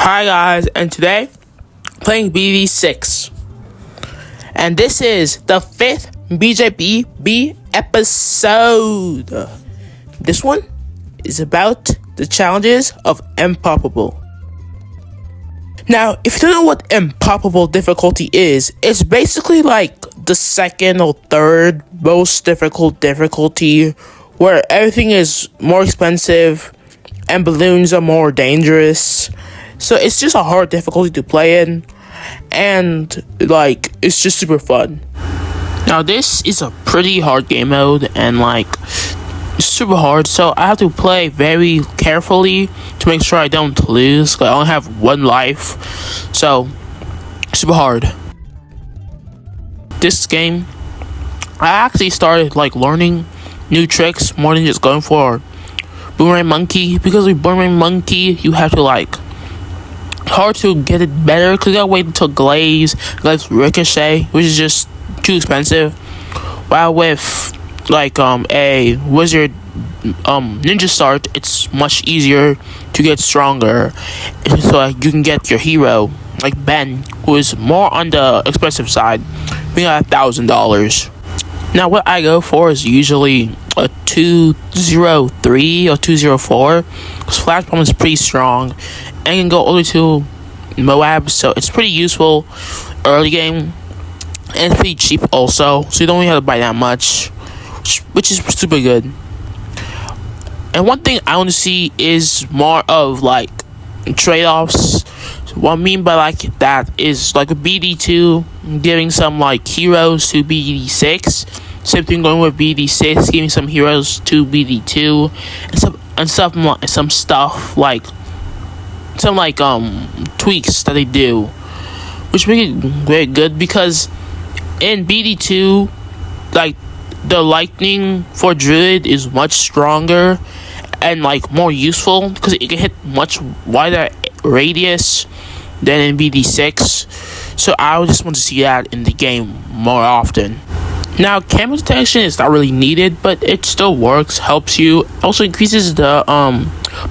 Hi guys, and today playing BJBP5, and this is the 5th BJBP episode. This one is about the challenges of Impossible. Now, if you don't know what Impossible difficulty is, it's basically like the second or third most difficult difficulty, where everything is more expensive and balloons are more dangerous. So it's just a hard difficulty to play in, and like it's just super fun. Now this is a pretty hard game mode, and like it's super hard, so I have to play very carefully to make sure I don't lose, 'cause I only have one life. So super hard. This game, I actually started like learning new tricks more than just going for Boomerang Monkey, because with Boomerang Monkey you have to like hard to get it better, because you gotta wait until Glaze Ricochet, which is just too expensive. While with like a Wizard Ninja Start, it's much easier to get stronger, so like you can get your hero like Ben, who is more on the expensive side, being at $1,000. Now what I go for is usually a 203 or 204, because Flash Bomb is pretty strong and can go all the way to Moab, so it's pretty useful early game, and it's pretty cheap also, so you don't really have to buy that much, which is super good. And one thing I want to see is more of like trade-offs. What I mean by like that is like with BD2 giving some like heroes to BD6, same thing going with BD6 giving some heroes to BD2, and some stuff like some tweaks that they do, which make it very good, because in BD2 like the lightning for Druid is much stronger and like more useful, because it can hit much wider radius than in BD6. So I just want to see that in the game more often. Now, camera detection is not really needed, but it still works, helps you. Also increases the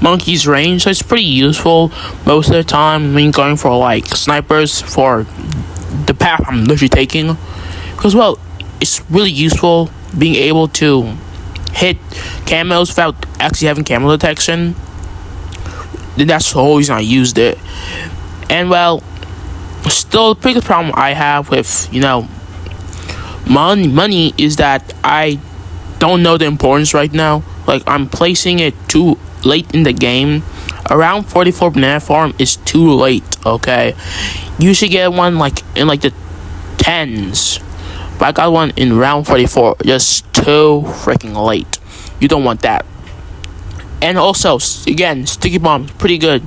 monkey's range, so it's pretty useful most of the time when going for like snipers for the path I'm literally taking. Because well, it's really useful being able to hit camos without actually having camera detection. That's the whole reason I used it. And well, still the biggest problem I have with money is that I don't know the importance right now. Like, I'm placing it too late in the game. Around 44 banana farm is too late, okay? You should get one like in like the 10s, but I got one in round 44, just too freaking late. You don't want that. And also, again, Sticky Bomb, pretty good.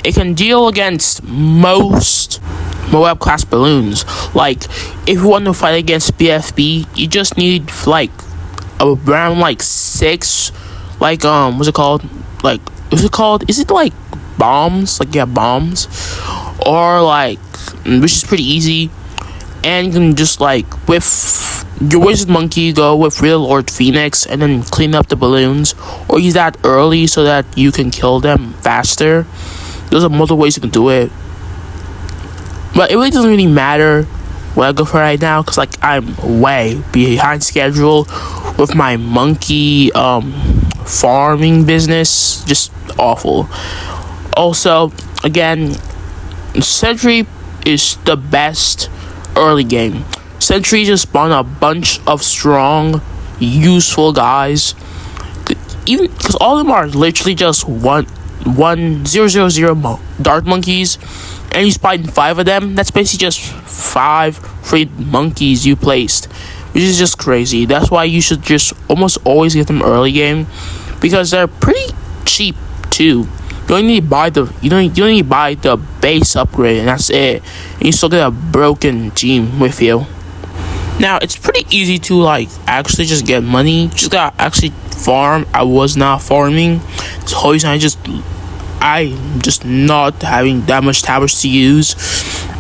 It can deal against most Moab class balloons. Like, if you want to fight against BFB, you just need like around like 6, like what's it called? Like, is it like bombs? Like, yeah, bombs, or like, which is pretty easy. And you can just like with your Wizard Monkey go with Real Lord Phoenix and then clean up the balloons, or use that early so that you can kill them faster. There's a multiple ways you can do it, but it really doesn't really matter what I go for right now, because like I'm way behind schedule with my monkey farming business. Just awful. Also, again, Sentry is the best early game. Sentry just spawn a bunch of strong, useful guys. Even because all of them are literally just 1-0-0-0 dart monkeys, and you spawn 5 of them. That's basically just 5 free monkeys you placed, which is just crazy. That's why you should just almost always get them early game, because they're pretty cheap too. You don't need to buy the base upgrade, and that's it. And you still get a broken team with you. Now, it's pretty easy to like actually just get money. You just gotta actually farm. I was not farming. This whole reason I'm just not having that much towers to use.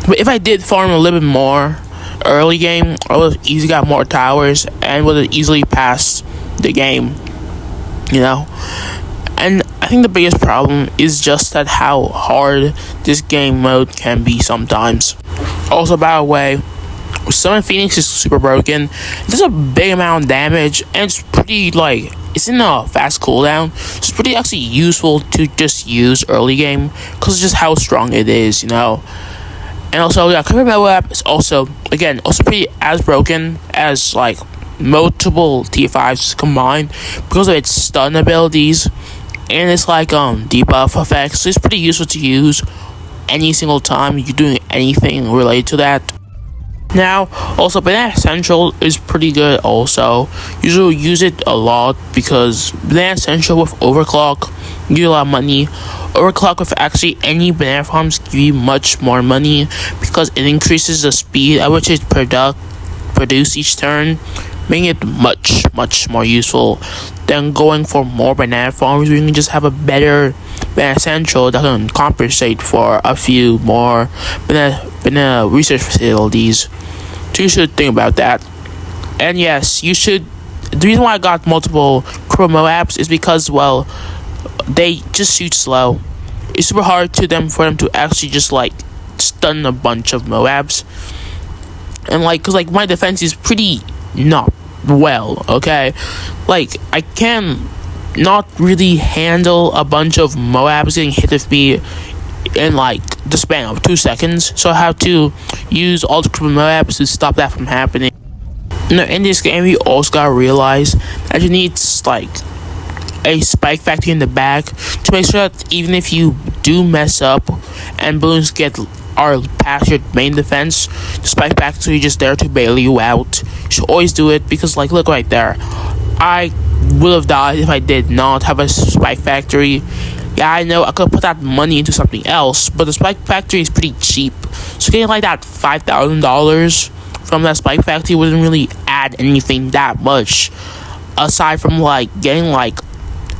But if I did farm a little bit more early game, I would have easily got more towers and would have easily passed the game. And I think the biggest problem is just that how hard this game mode can be sometimes. Also, by the way, Summon Phoenix is super broken. It does a big amount of damage, and it's pretty like it's in a fast cooldown. So it's pretty actually useful to just use early game because of just how strong it is, you know. And also, yeah, Cover Mobile app is also pretty as broken as like multiple T5s combined because of its stun abilities and it's like debuff effects. So it's pretty useful to use any single time you're doing anything related to that. Now, also, Banana Central is pretty good also. Usually use it a lot because Banana Central with Overclock give you a lot of money. Overclock with actually any banana farms give you much more money because it increases the speed at which it produce each turn, making it much more useful than going for more banana farms where you can just have a better Banana Central that can compensate for a few more banana research facilities. So you should think about that. And yes, you should. The reason why I got multiple Chrome apps is because, well, they just shoot slow. It's super hard for them to actually just like stun a bunch of Moabs. And like, cause like my defense is pretty not well, okay? Like I can not really handle a bunch of Moabs getting hit with me in like the span of 2 seconds. So I have to use all the Moabs to stop that from happening. You know, in this game, you also gotta realize that you need like a spike factory in the back to make sure that even if you do mess up and balloons are past your main defense, the spike factory just there to bail you out. You should always do it because, like, look right there. I would have died if I did not have a spike factory. Yeah, I know I could put that money into something else, but the spike factory is pretty cheap. So getting like that $5,000 from that spike factory wouldn't really add anything that much, aside from like getting like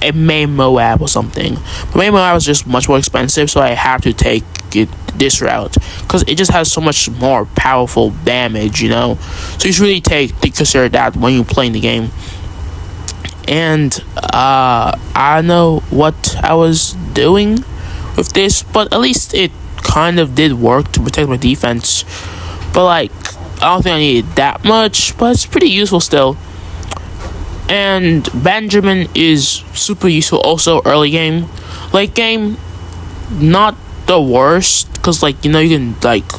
a main Moab or something. But main Moab is just much more expensive, so I have to take it this route because it just has so much more powerful damage, you know. So you should really consider that when you're playing the game. And I don't know what I was doing with this, but at least it kind of did work to protect my defense. But like, I don't think I needed that much, but it's pretty useful still. And Benjamin is super useful also early game. Late game, not the worst, because like, you know, you can like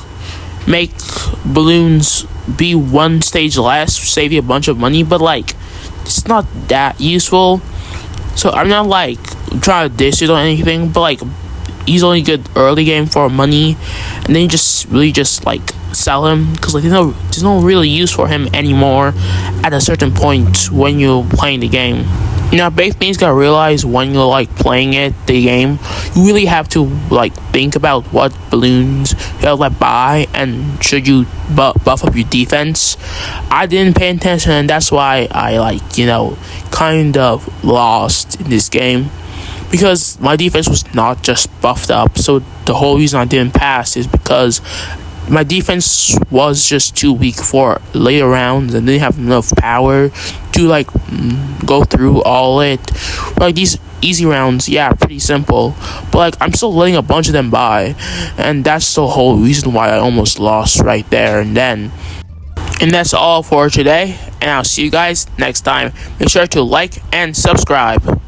make balloons be one stage less, save you a bunch of money, but like it's not that useful. So I'm not like trying to dish it or anything, but like he's only good early game for money, and then you just really just like sell him because like there's no really use for him anymore at a certain point when you're playing the game. You know, both things gotta realize when you're like playing the game, you really have to like think about what balloons you have to buy and should you buff up your defense. I didn't pay attention, and that's why I like, you know, kind of lost in this game because my defense was not just buffed up. So the whole reason I didn't pass is because my defense was just too weak for later rounds and didn't have enough power to like go through all it. Like these easy rounds, yeah, pretty simple, but like I'm still letting a bunch of them by, and that's the whole reason why I almost lost right there and then. And that's all for today, and I'll see you guys next time. Make sure to like and subscribe.